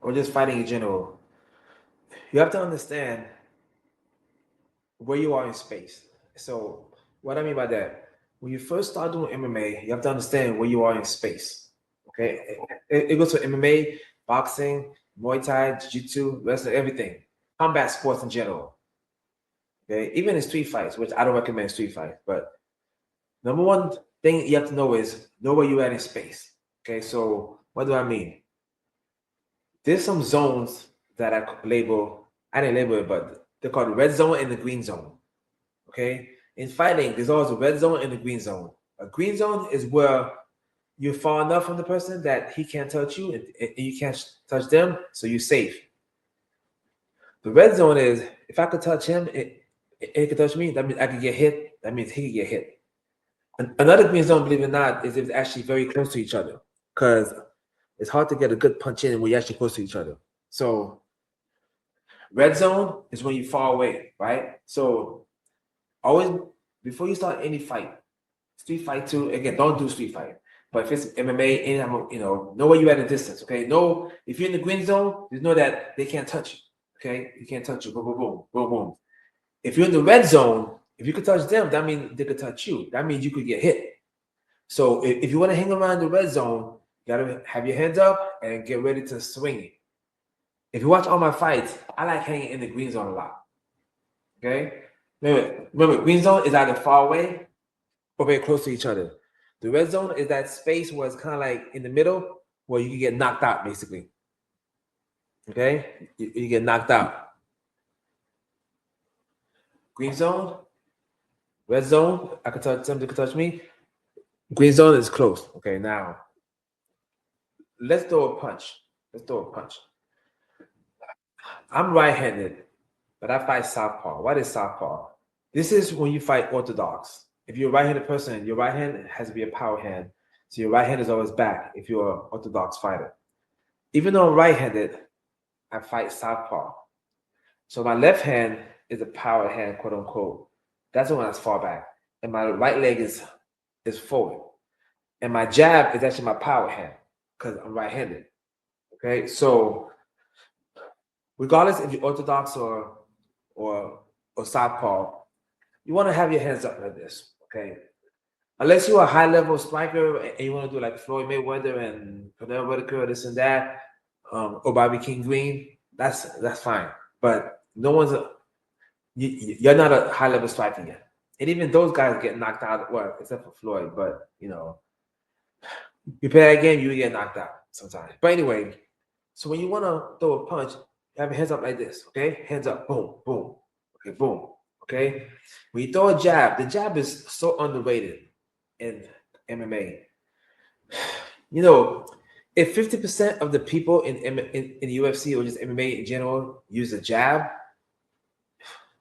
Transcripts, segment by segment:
or just fighting in general, you have to understand where you are in space. So what I mean by that, when you first start doing MMA, you have to understand where you are in space. Okay, it goes to MMA, boxing, Muay Thai, Jiu-Jitsu, wrestling, everything, combat sports in general. Okay, even in street fights, which I don't recommend street fights, but number one thing you have to know is know where you are in space. Okay, so what do I mean? There's some zones that I didn't label it, but they're called the red zone and the green zone. Okay. In fighting, there's always a red zone and a green zone. A green zone is where you're far enough from the person that he can't touch you and you can't touch them, so you're safe. The red zone is if I could touch him, it could touch me. That means I could get hit. That means he could get hit. Another green zone, believe it or not, is if it's actually very close to each other, because it's hard to get a good punch in when you're actually close to each other. So red zone is when you're far away, right? So always before you start any fight, street fight too. Again, don't do street fight. But if it's MMA, know where you at a distance. Okay, know if you're in the green zone, just know that they can't touch you. Okay, you can't touch you. Boom, boom, boom, boom, boom. If you're in the red zone, if you could touch them, that means they could touch you. That means you could get hit. So if you want to hang around the red zone, you gotta have your hands up and get ready to swing it. If you watch all my fights, I like hanging in the green zone a lot. Okay, remember, green zone is either far away or very close to each other. The red zone is that space where it's kind of like in the middle where you can get knocked out, basically. Okay? You get knocked out. Green zone, red zone, I could touch somebody could touch me. Green zone is close. Okay, now let's throw a punch. Let's throw a punch. I'm right-handed, but I fight southpaw. What is southpaw? This is when you fight orthodox. If you're a right-handed person, your right hand has to be a power hand. So your right hand is always back if you're an orthodox fighter. Even though I'm right-handed, I fight southpaw. So my left hand is a power hand, quote unquote. That's the one that's far back. And my right leg is forward. And my jab is actually my power hand because I'm right-handed. Okay, so regardless if you're orthodox or southpaw, you want to have your hands up like this. Okay, unless you're a high-level striker and you want to do like Floyd Mayweather and Pernell Whitaker, this and that, or Bobby King Green, that's fine. But no one's you're not a high-level striker yet. And even those guys get knocked out, well, except for Floyd. But you play that game, you get knocked out sometimes. But anyway, so when you want to throw a punch, you have your hands up like this. Okay, hands up, boom, boom. Okay, boom. Okay, when you throw a jab, the jab is so underrated in MMA. If 50% of the people in the UFC or just MMA in general use a jab,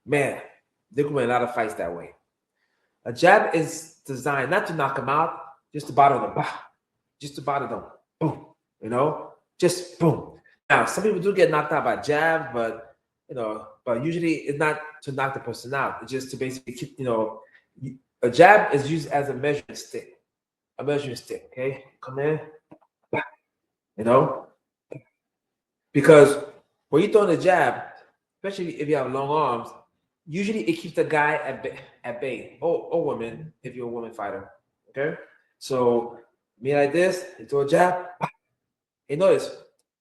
man, they can win a lot of fights that way. A jab is designed not to knock them out, just to bother them. Just to bother them. Boom. Just boom. Now, some people do get knocked out by jab, but usually it's not to knock the person out. It's just to basically keep, a jab is used as a measuring stick. A measuring stick, okay? Come in. Because when you throw the jab, especially if you have long arms, usually it keeps the guy at bay, or woman, if you're a woman fighter. Okay, so me like this, you throw a jab. Hey, notice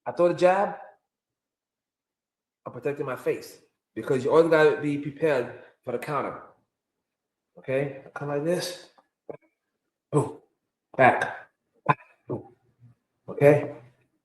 I throw the jab. I'm protecting my face because you always gotta be prepared for the counter. Okay, I come like this. Boom, back. Boom. Okay.